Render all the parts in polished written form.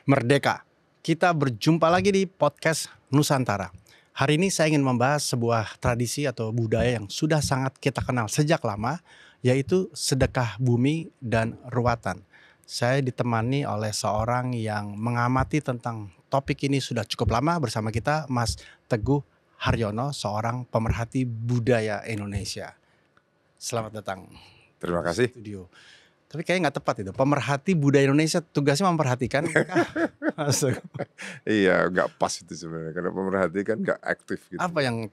Merdeka. Kita berjumpa lagi di podcast Nusantara. Hari ini saya ingin membahas sebuah tradisi atau budaya yang sudah sangat kita kenal sejak lama, yaitu sedekah bumi dan ruatan. Saya ditemani oleh seorang yang mengamati tentang topik ini sudah cukup lama bersama kita, Mas Teguh Haryono, seorang pemerhati budaya Indonesia. Selamat datang. Terima kasih. Studio. Tapi kayaknya nggak tepat itu. Pemerhati budaya Indonesia tugasnya memperhatikan. Iya, nggak pas itu sebenarnya. Karena pemerhati kan nggak aktif gitu. Apa yang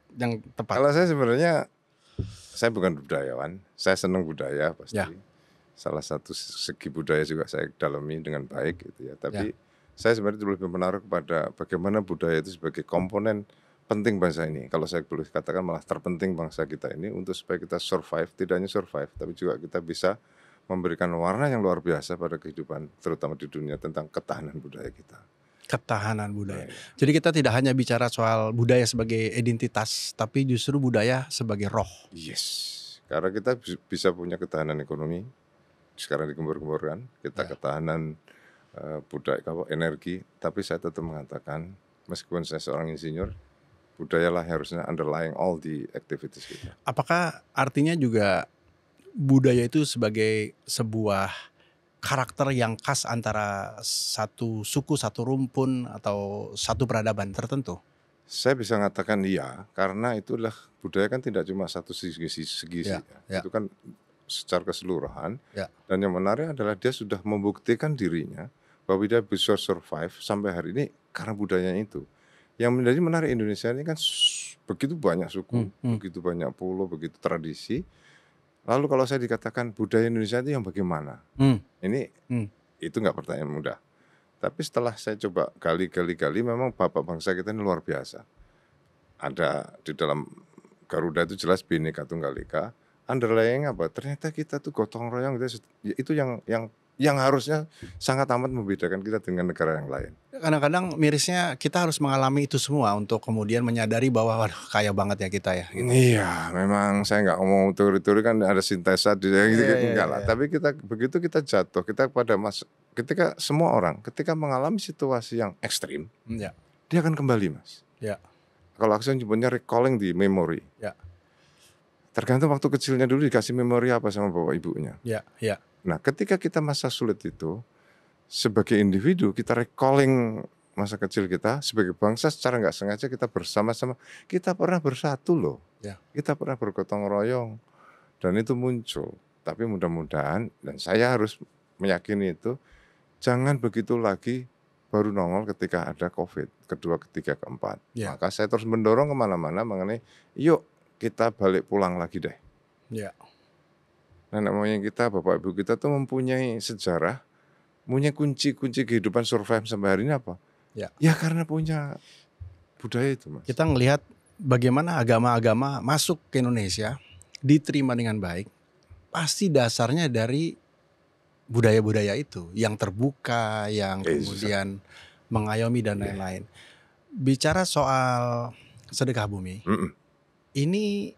tepat? Kalau saya sebenarnya, saya bukan budayawan. Saya senang budaya pasti. Ya. Salah satu segi budaya juga saya dalami dengan baik gitu ya. Tapi saya sebenarnya lebih menaruh kepada bagaimana budaya itu sebagai komponen penting bangsa ini. Kalau saya boleh katakan malah terpenting bangsa kita ini untuk supaya kita survive, tidak hanya survive, tapi juga kita bisa memberikan warna yang luar biasa pada kehidupan, terutama di dunia, tentang ketahanan budaya kita. Ketahanan budaya. Jadi kita tidak hanya bicara soal budaya sebagai identitas, tapi justru budaya sebagai roh. Yes, karena kita bisa punya ketahanan ekonomi, sekarang digembur-gemburkan, kita ketahanan budaya, energi, tapi saya tetap mengatakan, meskipun saya seorang insinyur, budayalah harusnya underlying all the activities kita. Apakah artinya juga budaya itu sebagai sebuah karakter yang khas antara satu suku, satu rumpun, atau satu peradaban tertentu? Saya bisa mengatakan iya, karena itulah budaya kan tidak cuma satu segi itu kan secara keseluruhan. Dan yang menarik adalah dia sudah membuktikan dirinya bahwa dia bisa survive sampai hari ini karena budayanya itu. Yang menjadi menarik Indonesia ini kan begitu banyak suku, begitu banyak pulau, begitu tradisi. Lalu kalau saya dikatakan budaya Indonesia itu yang bagaimana? Itu nggak pertanyaan mudah. Tapi setelah saya coba gali, memang bapak bangsa kita ini luar biasa. Ada di dalam Garuda itu jelas Bhinneka Tunggal Ika. Underlying apa? Ternyata kita tuh gotong royong, itu yang harusnya sangat amat membedakan kita dengan negara yang lain. Kadang-kadang mirisnya kita harus mengalami itu semua untuk kemudian menyadari bahwa waduh, kaya banget ya kita ya. Gitu. Iya, memang saya nggak ngomong teori-teori kan ada sintesa di enggak lah. Tapi begitu kita jatuh, kita ketika semua orang ketika mengalami situasi yang ekstrim, dia akan kembali, Mas. Kalau aku nyebutnya recalling di memory. Tergantung waktu kecilnya dulu dikasih memori apa sama bapak ibunya. Nah, ketika kita masa sulit itu, sebagai individu kita recalling masa kecil kita, sebagai bangsa secara nggak sengaja kita bersama-sama, kita pernah bersatu loh. Kita pernah bergotong royong, dan itu muncul. Tapi mudah-mudahan, dan saya harus meyakini itu, jangan begitu lagi baru nongol ketika ada COVID, kedua, ketiga, keempat. Maka saya terus mendorong kemana-mana mengenai, yuk kita balik pulang lagi deh. Nenek moyang kita, bapak ibu kita tuh mempunyai sejarah, punya kunci-kunci kehidupan survive sampai hari ini apa? Ya karena punya budaya itu, Mas. Kita ngelihat bagaimana agama-agama masuk ke Indonesia, diterima dengan baik, pasti dasarnya dari budaya-budaya itu, yang terbuka, yang kemudian mengayomi dan lain-lain. Bicara soal sedekah bumi, ini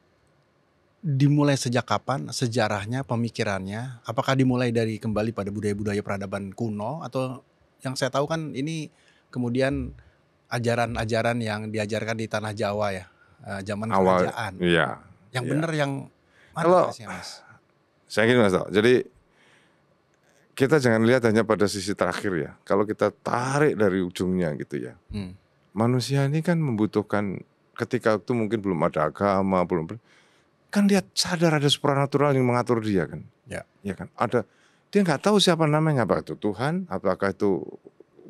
dimulai sejak kapan sejarahnya, pemikirannya? Apakah dimulai dari kembali pada budaya-budaya peradaban kuno, atau yang saya tahu kan ini kemudian ajaran-ajaran yang diajarkan di tanah Jawa ya, zaman kerajaan. Yang benar yang mana Mas? Saya ingin Mas, jadi kita jangan lihat hanya pada sisi terakhir ya. Kalau kita tarik dari ujungnya gitu ya. Manusia ini kan membutuhkan, ketika itu mungkin belum ada agama, kan dia sadar ada supranatural yang mengatur dia kan. Ya kan. Dia nggak tahu siapa namanya, apa itu Tuhan, apakah itu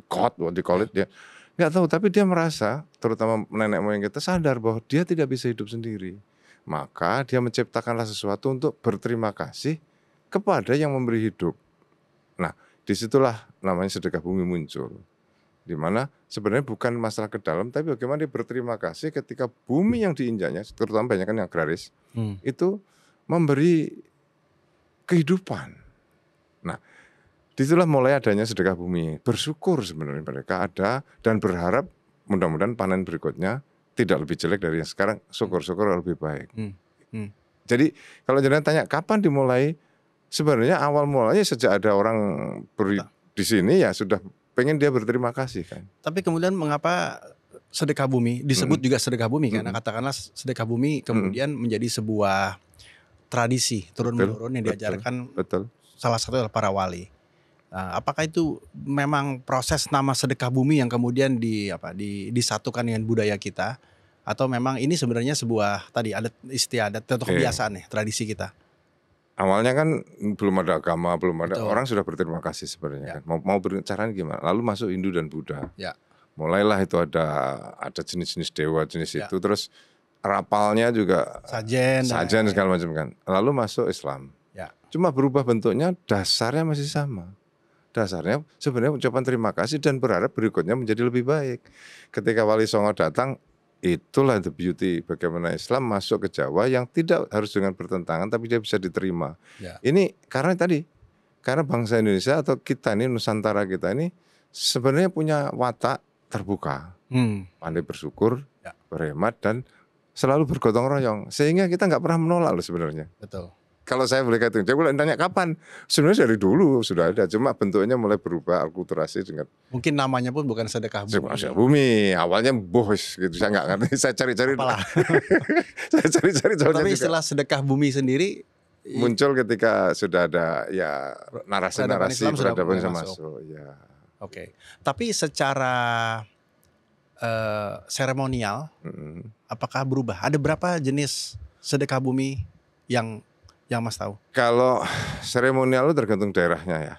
God, what they call it, dia nggak tahu. Tapi dia merasa, terutama nenek moyang kita sadar bahwa dia tidak bisa hidup sendiri. Maka dia menciptakanlah sesuatu untuk berterima kasih kepada yang memberi hidup. Nah, disitulah namanya sedekah bumi muncul. Di mana sebenarnya bukan masalah ke dalam, tapi bagaimana dia berterima kasih ketika bumi yang diinjaknya, terutama banyak kan yang agraris, itu memberi kehidupan. Nah, disitulah mulai adanya sedekah bumi. Bersyukur sebenarnya mereka ada, dan berharap mudah-mudahan panen berikutnya tidak lebih jelek dari yang sekarang, syukur-syukur lebih baik. Jadi kalau jangan tanya kapan dimulai, sebenarnya awal mulanya sejak ada orang di sini ya sudah pengen dia berterima kasih kan. Tapi kemudian mengapa sedekah bumi disebut juga sedekah bumi karena katakanlah sedekah bumi kemudian menjadi sebuah tradisi turun-menurun yang diajarkan salah satu adalah para wali. Apakah itu memang proses nama sedekah bumi yang kemudian disatukan dengan budaya kita, atau memang ini sebenarnya sebuah tadi adat istiadat atau kebiasaan tradisi kita? Awalnya kan belum ada agama, belum ada orang sudah berterima kasih sebenarnya kan. Mau bercaranya gimana? Lalu masuk Hindu dan Buddha. Mulailah itu ada jenis-jenis dewa jenis itu, terus rapalnya juga sajen segala macam kan. Lalu masuk Islam. Cuma berubah bentuknya, dasarnya masih sama. Dasarnya sebenarnya ucapan terima kasih dan berharap berikutnya menjadi lebih baik. Ketika Wali Songo datang, itulah the beauty bagaimana Islam masuk ke Jawa yang tidak harus dengan bertentangan tapi dia bisa diterima. Ini karena bangsa Indonesia atau kita ini Nusantara kita ini sebenarnya punya watak terbuka, pandai bersyukur, berhemat dan selalu bergotong royong sehingga kita nggak pernah menolak loh sebenarnya. Betul. Kalau saya boleh katakan, saya boleh tanya kapan? Sebenarnya dari dulu sudah ada, cuma bentuknya mulai berubah akulturasi dengan. Mungkin namanya pun bukan sedekah bumi. Sedekah bumi, awalnya bos gitu, saya nggak ngerti, saya cari-cari. Saya cari-cari. Tapi istilah sedekah bumi sendiri muncul ketika sudah ada narasi-narasi peradaban masuk. Ya. Oke. Tapi secara seremonial, apakah berubah? Ada berapa jenis sedekah bumi yang Mas tahu? Kalau seremonial itu tergantung daerahnya ya.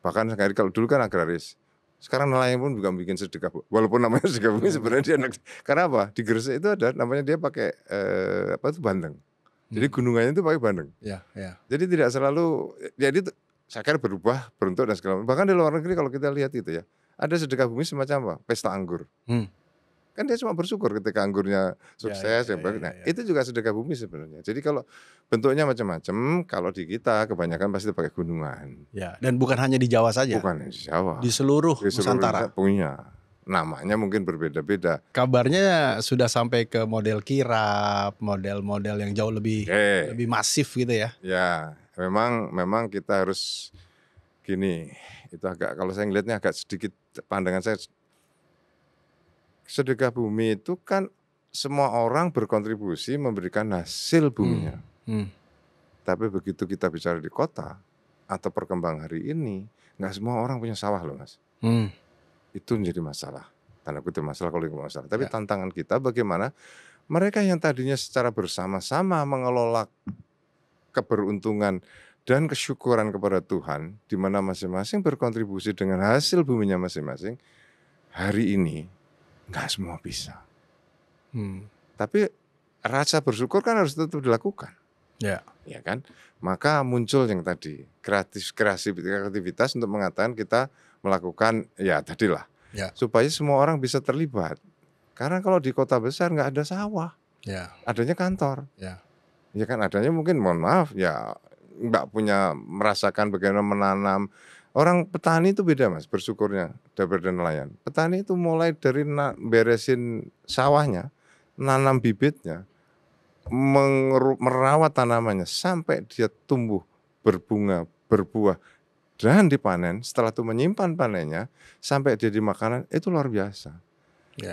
Bahkan kalau dulu kan agraris. Sekarang nelayan pun juga bikin sedekah. Walaupun namanya sedekah bumi sebenarnya dia karena apa? Di Gresik itu ada namanya dia pakai bandeng. Jadi gunungannya itu pakai bandeng. Jadi tidak selalu jadi saya kira berubah bentuk dan segala macam. Bahkan di luar negeri kalau kita lihat itu ya, ada sedekah bumi semacam apa? Pesta anggur. Kan dia cuma bersyukur ketika anggurnya sukses itu juga sedekah bumi sebenarnya. Jadi kalau bentuknya macam-macam, kalau di kita kebanyakan pasti pakai gunungan. Dan bukan hanya di Jawa saja. Bukan di Jawa. Di seluruh Nusantara punya. Namanya mungkin berbeda-beda. Kabarnya sudah sampai ke model kirap, model-model yang jauh lebih masif gitu ya. Ya, memang kita harus gini. Itu agak kalau saya ngelihatnya agak sedikit pandangan saya. Sedekah bumi itu kan semua orang berkontribusi memberikan hasil buminya. Tapi begitu kita bicara di kota atau perkembangan hari ini, nggak semua orang punya sawah loh Mas. Itu menjadi masalah. Tanda kutip masalah kalau itu masalah. Tapi tantangan kita bagaimana mereka yang tadinya secara bersama-sama mengelola keberuntungan dan kesyukuran kepada Tuhan, di mana masing-masing berkontribusi dengan hasil buminya masing-masing, hari ini nggak semua bisa. Tapi rasa bersyukur kan harus tetap dilakukan. Ya kan? Maka muncul yang tadi kreativitas untuk mengatakan kita melakukan tadilah. Supaya semua orang bisa terlibat. Karena kalau di kota besar nggak ada sawah. Adanya kantor. Ya kan adanya mungkin mohon maaf nggak punya merasakan bagaimana menanam. Orang petani itu beda Mas bersyukurnya daripada nelayan. Petani itu mulai dari beresin sawahnya, nanam bibitnya, merawat tanamannya sampai dia tumbuh, berbunga, berbuah dan dipanen. Setelah itu menyimpan panennya sampai dia dimakanan, itu luar biasa.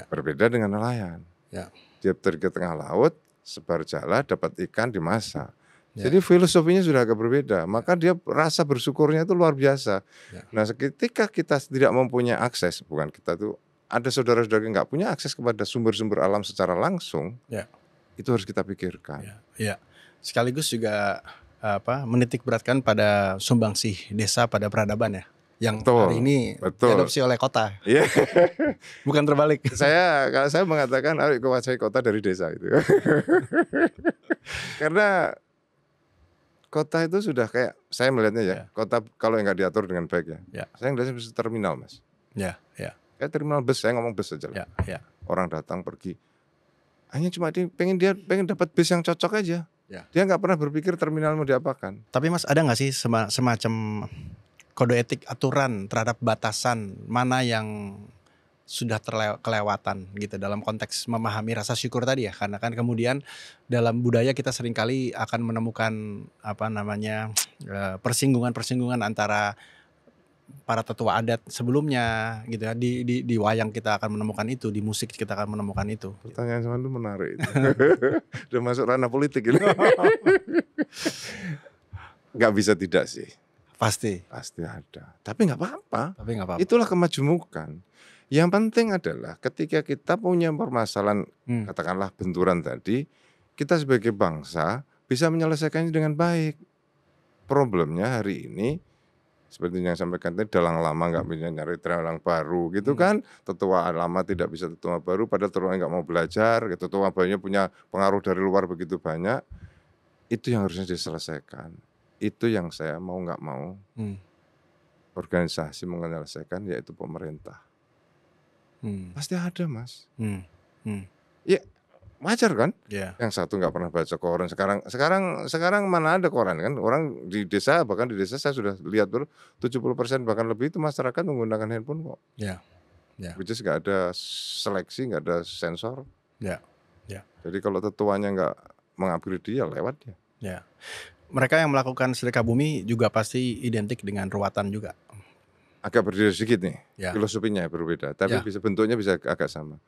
Berbeda dengan nelayan. Dia pergi ke tengah laut, sebar jala, dapat ikan dimasak. Jadi filosofinya sudah agak berbeda. Maka dia rasa bersyukurnya itu luar biasa. Nah, ketika kita tidak mempunyai akses, bukan kita tuh ada saudara-saudara yang nggak punya akses kepada sumber-sumber alam secara langsung, itu harus kita pikirkan. Sekaligus juga menitik beratkan pada sumbangsih desa pada peradaban ya, yang hari ini diadopsi oleh kota. Bukan terbalik. Kalau saya mengatakan harus kuasai kota dari desa itu. Karena kota itu sudah kayak saya melihatnya kota kalau nggak diatur dengan baik saya ngelihatnya seperti terminal Mas. Kayak terminal bus, saya ngomong bus aja lah. Orang datang pergi, hanya cuma pengen dapat bus yang cocok aja. Dia nggak pernah berpikir terminal mau diapakan. Tapi Mas ada nggak sih semacam kode etik aturan terhadap batasan mana yang sudah kelewatan gitu dalam konteks memahami rasa syukur tadi ya, karena kan kemudian dalam budaya kita seringkali akan menemukan persinggungan antara para tetua adat sebelumnya gitu ya. Di wayang kita akan menemukan itu, di musik kita akan menemukan itu. Pertanyaan sama lu menarik itu. Udah masuk ranah politik ini. Nggak bisa tidak sih. Pasti ada. Tapi nggak apa-apa. Itulah kemajemukan. Yang penting adalah ketika kita punya permasalahan, katakanlah benturan tadi, kita sebagai bangsa bisa menyelesaikannya dengan baik. Problemnya hari ini, seperti yang sampaikan tadi, dalang lama nggak bisa nyari dalang baru gitu kan. Tetua lama tidak bisa tetua baru, padahal tetua nggak mau belajar. Tetua barunya punya pengaruh dari luar begitu banyak. Itu yang harusnya diselesaikan. Itu yang saya mau nggak mau organisasi menyelesaikan, yaitu pemerintah. Pasti ada, Mas. Ya wajar kan? Yang satu nggak pernah baca koran. Sekarang mana ada koran kan? Orang di desa, bahkan di desa saya sudah lihat 70% bahkan lebih itu masyarakat menggunakan handphone kok. Which is nggak ada seleksi, nggak ada sensor. Jadi kalau tetuanya nggak mengupgrade dia, lewat dia. Mereka yang melakukan sedekah bumi juga pasti identik dengan ruatan juga. Agak berbeda sedikit nih, filosofinya berbeda, tapi bentuknya bisa agak sama.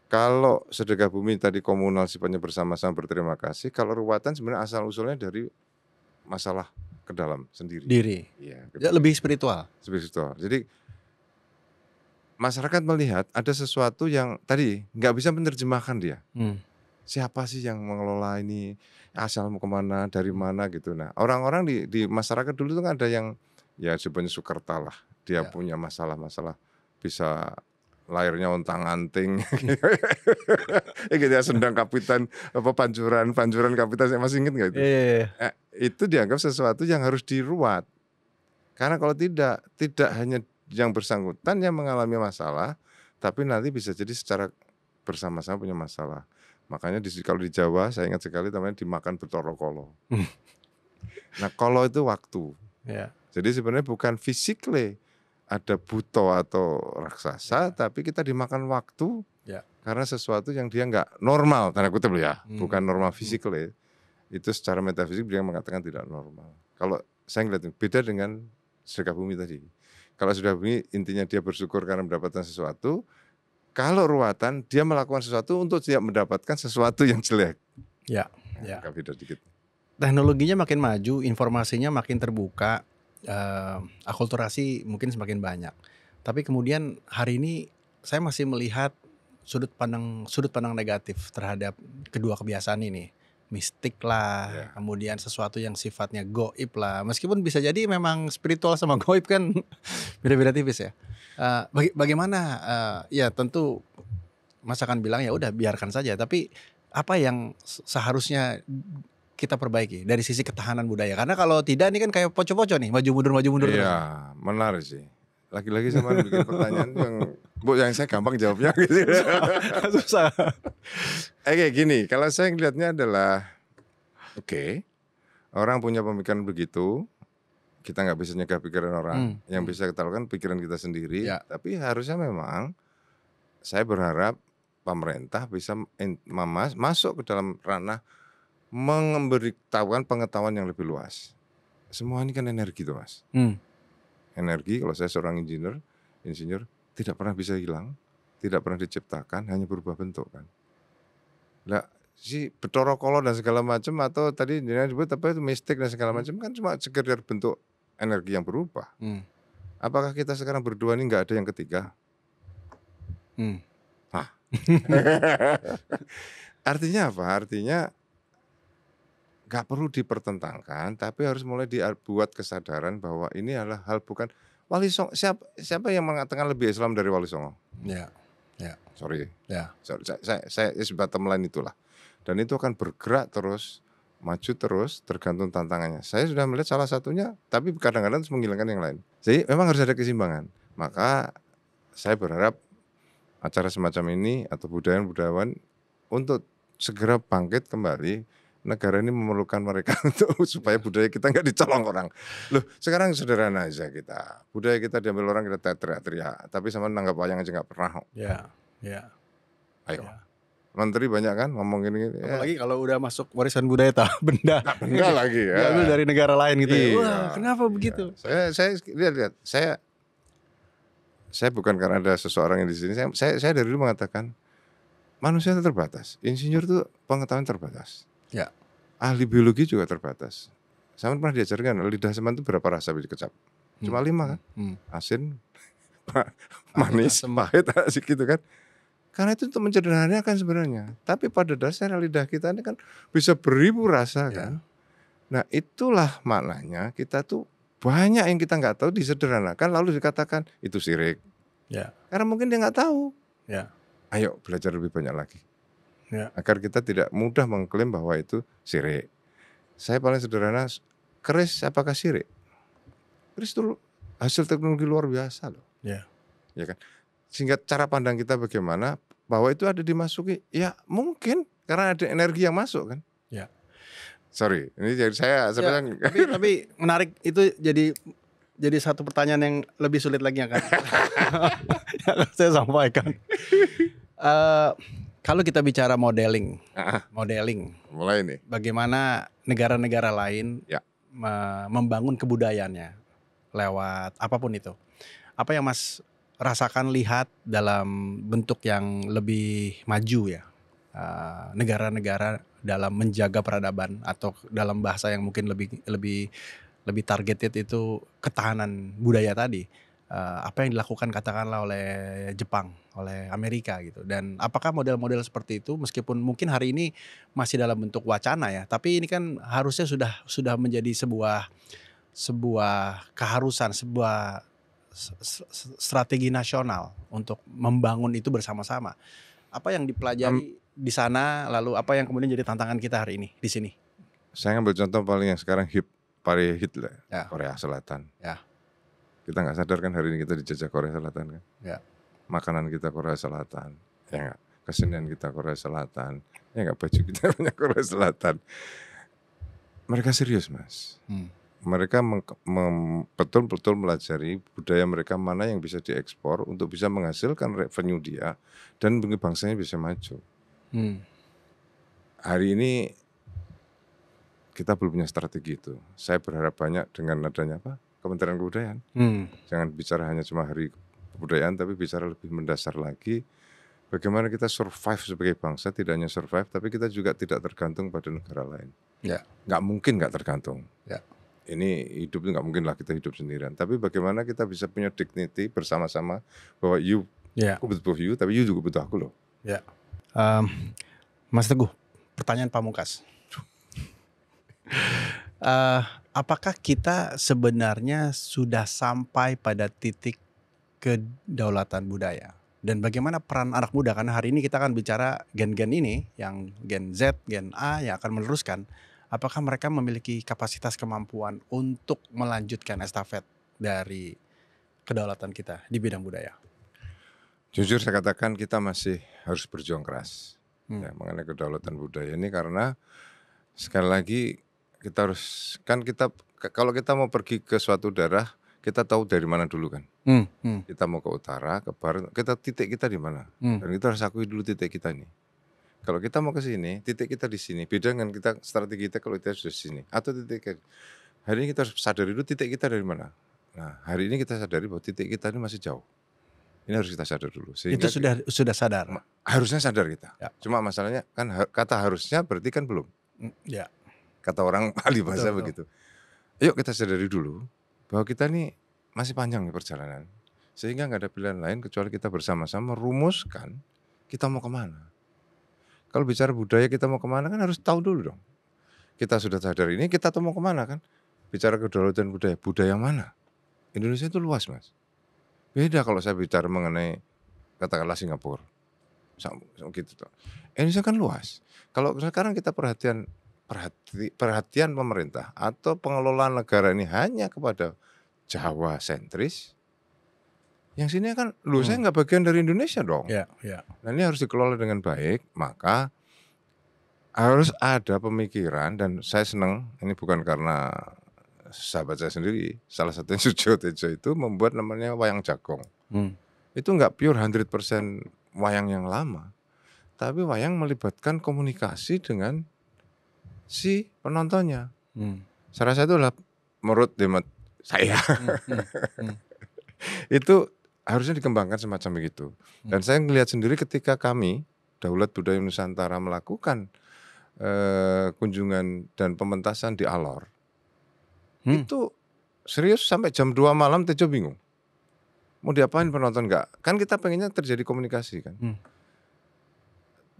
Kalau sedekah bumi tadi komunal sifatnya bersama-sama berterima kasih, kalau ruatan sebenarnya asal usulnya dari masalah ke dalam sendiri. Lebih spiritual. Jadi masyarakat melihat ada sesuatu yang tadi nggak bisa menerjemahkan dia. Siapa sih yang mengelola ini, asal mau kemana, dari mana gitu. Nah orang-orang di masyarakat dulu tuh kan ada yang ya sebenarnya Sukerta lah, dia punya masalah-masalah, bisa lahirnya ontang-anting, gitu ya, Sendang Kapitan, Pancuran Kapitan, saya masih ingat nggak itu? Itu dianggap sesuatu yang harus diruat, karena kalau tidak hanya yang bersangkutan yang mengalami masalah, tapi nanti bisa jadi secara bersama-sama punya masalah. Makanya kalau di Jawa saya ingat sekali namanya dimakan Bathara Kala. Nah kala itu waktu. Jadi sebenarnya bukan physically ada buto atau raksasa, tapi kita dimakan waktu karena sesuatu yang dia nggak normal, tanda kutip ya, bukan normal physically. Itu secara metafisik dia mengatakan tidak normal. Kalau saya ngeliat beda dengan sedekah bumi tadi. Kalau sedekah bumi intinya dia bersyukur karena mendapatkan sesuatu. Kalau ruatan dia melakukan sesuatu untuk tidak mendapatkan sesuatu yang jelek. Agak beda dikit. Teknologinya makin maju, informasinya makin terbuka, akulturasi mungkin semakin banyak. Tapi kemudian hari ini saya masih melihat sudut pandang negatif terhadap kedua kebiasaan ini. Mistik lah, kemudian sesuatu yang sifatnya goib lah. Meskipun bisa jadi memang spiritual sama goib kan beda-beda tipis ya. Bagaimana? Ya tentu Mas akan bilang ya udah biarkan saja. Tapi apa yang seharusnya kita perbaiki dari sisi ketahanan budaya? Karena kalau tidak ini kan kayak poco-poco nih, maju mundur. Iya, menarik sih. Lagi-lagi sama bikin pertanyaan yang saya gampang jawabnya gitu. Susah. Kayak gini, kalau saya ngelihatnya adalah orang punya pemikiran begitu, kita nggak bisa nyegah pikiran orang. Yang bisa kita lakukan pikiran kita sendiri. Tapi harusnya memang saya berharap pemerintah bisa masuk ke dalam ranah memberitahukan pengetahuan yang lebih luas. Semua ini kan energi tuh, Mas. Energi, kalau saya seorang insinyur tidak pernah bisa hilang, tidak pernah diciptakan, hanya berubah bentuk kan. Nah, si Bathara Kala dan segala macam, atau tadi disebut apa itu mistik dan segala macam kan cuma sekedar bentuk energi yang berubah. Apakah kita sekarang berdua ini nggak ada yang ketiga? Artinya apa? Artinya nggak perlu dipertentangkan, tapi harus mulai dibuat kesadaran bahwa ini adalah hal bukan Wali Songo. Siapa yang mengatakan lebih Islam dari Wali Songo? Sorry. Saya bottom line itulah. Dan itu akan bergerak terus, maju terus, tergantung tantangannya. Saya sudah melihat salah satunya, tapi kadang-kadang terus menghilangkan yang lain. Jadi memang harus ada keseimbangan. Maka saya berharap acara semacam ini atau budayawan untuk segera bangkit kembali. Negara ini memerlukan mereka untuk supaya budaya kita nggak dicolong orang. Loh, sekarang sederhana aja kita. Budaya kita diambil orang, kita teriak-teriak. Tapi sama nanggap wayang aja nggak pernah. Ayo. Menteri banyak kan ngomong gini. Apalagi kalau udah masuk warisan budaya benda. Benda lagi ya. Diambil dari negara lain gitu. Wah, kenapa begitu? Saya lihat. Saya saya bukan karena ada seseorang yang di sini. Saya dari dulu mengatakan manusia itu terbatas. Insinyur itu pengetahuan terbatas. Ya. Ahli biologi juga terbatas. Saya pernah diajarkan lidah semen itu berapa rasa bisa dikecap? Cuma 5 kan? Asin, manis, pahit, asik gitu kan. Karena itu untuk mencederhanakan sebenarnya. Tapi pada dasarnya lidah kita ini kan bisa beribu rasa kan. Nah itulah maknanya kita tuh banyak yang kita nggak tahu disederhanakan lalu dikatakan itu syirik. Ya. Karena mungkin dia nggak tahu. Ya. Ayo belajar lebih banyak lagi. Ya. Agar kita tidak mudah mengklaim bahwa itu syirik. Saya paling sederhana, keris apakah syirik? Keris itu hasil teknologi luar biasa loh. Ya. Ya kan? Sehingga cara pandang kita bagaimana bahwa itu ada dimasuki, ya mungkin karena ada energi yang masuk kan. Ya. Sorry, ini jadi saya sebenarnya. Tapi menarik itu jadi satu pertanyaan yang lebih sulit lagi yang akan saya sampaikan. Kalau kita bicara modeling, mulai nih. Bagaimana negara-negara lain membangun kebudayaannya lewat apapun itu. Apa yang Mas rasakan lihat dalam bentuk yang lebih maju ya, negara-negara dalam menjaga peradaban atau dalam bahasa yang mungkin lebih targeted itu ketahanan budaya tadi. Apa yang dilakukan katakanlah oleh Jepang, oleh Amerika gitu. Dan apakah model-model seperti itu meskipun mungkin hari ini masih dalam bentuk wacana ya, tapi ini kan harusnya sudah menjadi sebuah keharusan, sebuah strategi nasional untuk membangun itu bersama-sama. Apa yang dipelajari di sana, lalu apa yang kemudian jadi tantangan kita hari ini di sini? Saya ambil contoh paling yang sekarang paling hit lah, Korea Selatan. Ya. Kita nggak sadar kan hari ini kita dijajah Korea Selatan kan. Ya. Makanan kita Korea Selatan, ya nggak. Kesenian kita Korea Selatan, ya nggak. Baju kita punya Korea Selatan. Mereka serius Mas. Mereka betul-betul melajari budaya mereka mana yang bisa diekspor untuk bisa menghasilkan revenue dia dan bangsanya bisa maju. Hari ini kita belum punya strategi itu. Saya berharap banyak dengan adanya Kementerian Kebudayaan. Jangan bicara hanya cuma hari kebudayaan, tapi bicara lebih mendasar lagi. Bagaimana kita survive sebagai bangsa, tidak hanya survive, tapi kita juga tidak tergantung pada negara lain. Ya. Nggak mungkin nggak tergantung. Ya. Ini hidup itu nggak mungkin lah kita hidup sendirian. Tapi bagaimana kita bisa punya dignity bersama-sama bahwa aku butuh you, tapi you juga butuh aku loh. Ya. Mas Teguh, pertanyaan pamungkas. Apakah kita sebenarnya sudah sampai pada titik kedaulatan budaya? Dan bagaimana peran anak muda? Karena hari ini kita akan bicara gen-gen ini, yang gen Z, gen A yang akan meneruskan. Apakah mereka memiliki kapasitas kemampuan untuk melanjutkan estafet dari kedaulatan kita di bidang budaya? Jujur saya katakan kita masih harus berjuang keras ya, mengenai kedaulatan budaya ini, karena sekali lagi kita harus, kan kalau kita mau pergi ke suatu daerah, kita tahu dari mana dulu kan. Kita mau ke utara, ke barat, titik kita di mana. Dan kita harus akui dulu titik kita ini. Kalau kita mau ke sini, titik kita di sini. Beda dengan kita strategi kita kalau kita sudah di sini. Atau hari ini kita harus sadari dulu titik kita dari mana. Nah, hari ini kita sadari bahwa titik kita ini masih jauh. Ini harus kita sadar dulu. Sehingga itu sudah sadar. Harusnya sadar kita. Ya. Cuma masalahnya kan kata harusnya berarti kan belum. Ya. Kata orang ahli bahasa begitu. Yuk kita sadari dulu bahwa kita ini masih panjang nih perjalanan. Sehingga nggak ada pilihan lain kecuali kita bersama-sama merumuskan kita mau kemana. Kalau bicara budaya kita mau kemana kan harus tahu dulu dong. Kita sudah sadar ini, kita tuh mau kemana kan. Bicara kedaulatan budaya mana? Indonesia itu luas Mas. Beda kalau saya bicara mengenai katakanlah Singapura. Gitu toh. Indonesia kan luas. Kalau sekarang kita perhatian pemerintah atau pengelolaan negara ini hanya kepada Jawa sentris, yang sini kan saya nggak bagian dari Indonesia dong. Ya. Nah ini harus dikelola dengan baik, maka harus ada pemikiran, dan saya senang ini bukan karena sahabat saya sendiri, salah satunya Sujo Tejo itu membuat namanya wayang Jagong. Itu nggak pure 100% wayang yang lama, tapi wayang melibatkan komunikasi dengan si penontonnya. Saya rasa itu adalah menurut hemat saya itu harusnya dikembangkan semacam begitu. Dan saya melihat sendiri ketika kami Daulat Budaya Nusantara melakukan kunjungan dan pementasan di Alor, itu serius sampai jam 2 malam Tejo bingung. Mau diapain penonton enggak? Kan kita pengennya terjadi komunikasi kan.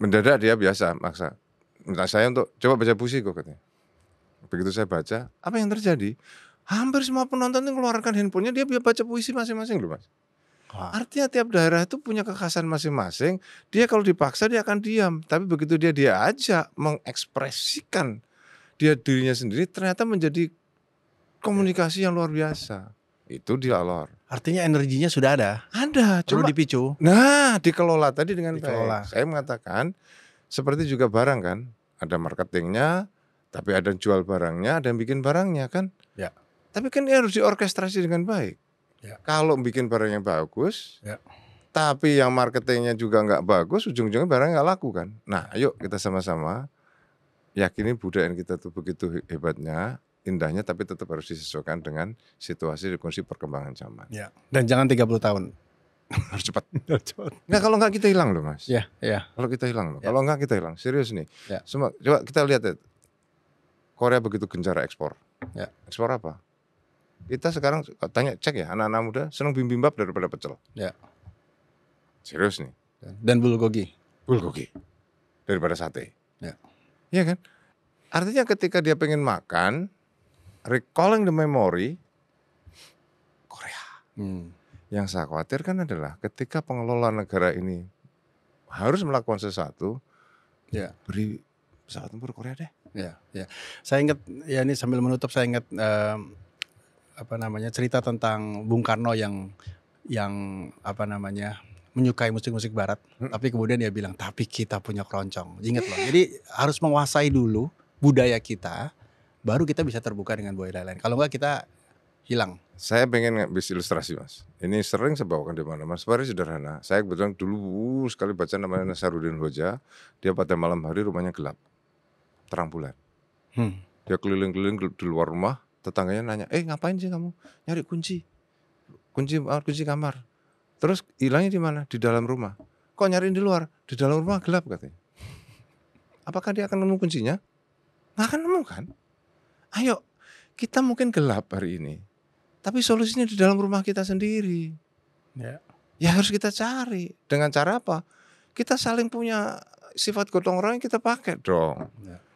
Mendadak dia biasa maksa. Minta saya untuk coba baca puisi kok katanya. Begitu saya baca, apa yang terjadi? Hampir semua penonton itu mengeluarkan handphonenya, dia baca puisi masing-masing loh Mas. Artinya tiap daerah itu punya kekhasan masing-masing. Dia kalau dipaksa dia akan diam. Tapi begitu dia ajak mengekspresikan dia dirinya sendiri, ternyata menjadi komunikasi yang luar biasa. Itu di Alor. Artinya energinya sudah ada. Ada. Perlu dipicu. Nah, dikelola tadi dengan baik. Saya mengatakan seperti juga barang kan. Ada marketingnya, tapi ada jual barangnya, ada yang bikin barangnya kan. Ya. Tapi kan dia harus diorkestrasi dengan baik. Ya. Kalau bikin barangnya bagus, tapi yang marketingnya juga nggak bagus, ujung-ujungnya barangnya nggak laku kan. Nah, ayo kita sama-sama yakini budaya kita tuh begitu hebatnya, indahnya, tapi tetap harus disesuaikan dengan situasi dan kondisi perkembangan zaman. Ya. Dan jangan 30 tahun. Harus cepat. Nggak, kalau nggak kita hilang loh Mas. Ya. Kalau kita hilang loh. Kalau nggak kita hilang. Serius nih. Semua, coba kita lihat ya. Korea begitu gencar ekspor. Ekspor apa? Kita sekarang tanya, cek ya, anak-anak muda senang bibimbap daripada pecel. Serius nih. Dan bulgogi daripada sate. Iya kan? Artinya ketika dia pengen makan, recalling the memory Korea. Yang saya khawatirkan adalah ketika pengelola negara ini harus melakukan sesuatu, beri pesawat tempur Korea deh. Ya. Saya ingat, ya ini sambil menutup, saya ingat cerita tentang Bung Karno yang menyukai musik-musik barat, tapi kemudian dia bilang, tapi kita punya keroncong. Ingat loh. Jadi harus menguasai dulu budaya kita, baru kita bisa terbuka dengan budaya lain. Kalau enggak kita hilang. Saya pengen ngambil ilustrasi Mas. Ini sering saya bawakan di mana Mas. Sebenarnya sederhana. Saya kebetulan dulu sekali baca namanya Nasaruddin Hoja. Dia pada malam hari rumahnya gelap, terang bulan. Dia keliling-keliling di luar rumah. Tetangganya nanya, ngapain sih kamu? Nyari kunci kamar. Terus hilangnya di mana? Di dalam rumah. Kok nyariin di luar? Di dalam rumah gelap katanya. Apakah dia akan nemu kuncinya? Nggak akan nemu kan? Ayo, kita mungkin gelap hari ini, tapi solusinya di dalam rumah kita sendiri. Ya harus kita cari. Dengan cara apa? Kita saling punya sifat gotong royong, kita pakai dong.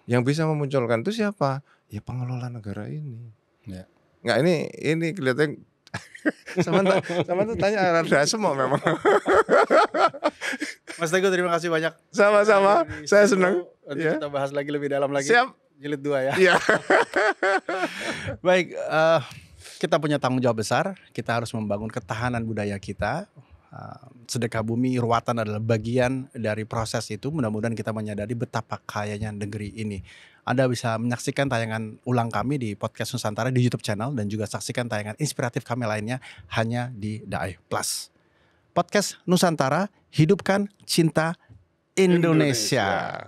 Yang bisa memunculkan itu siapa? Ya pengelola negara ini. Nggak, ini kelihatan sama tuh tanya ada semua memang. Mas Teguh, terima kasih banyak. Sama-sama, saya senang. Kita bahas lagi lebih dalam lagi. Siap. Jilid 2 ya. Baik, kita punya tanggung jawab besar. Kita harus membangun ketahanan budaya kita. Sedekah bumi ruatan adalah bagian dari proses itu. Mudah-mudahan kita menyadari betapa kayanya negeri ini. Anda bisa menyaksikan tayangan ulang kami di Podcast Nusantara di YouTube channel, dan juga saksikan tayangan inspiratif kami lainnya hanya di Daai Plus. Podcast Nusantara, hidupkan cinta Indonesia.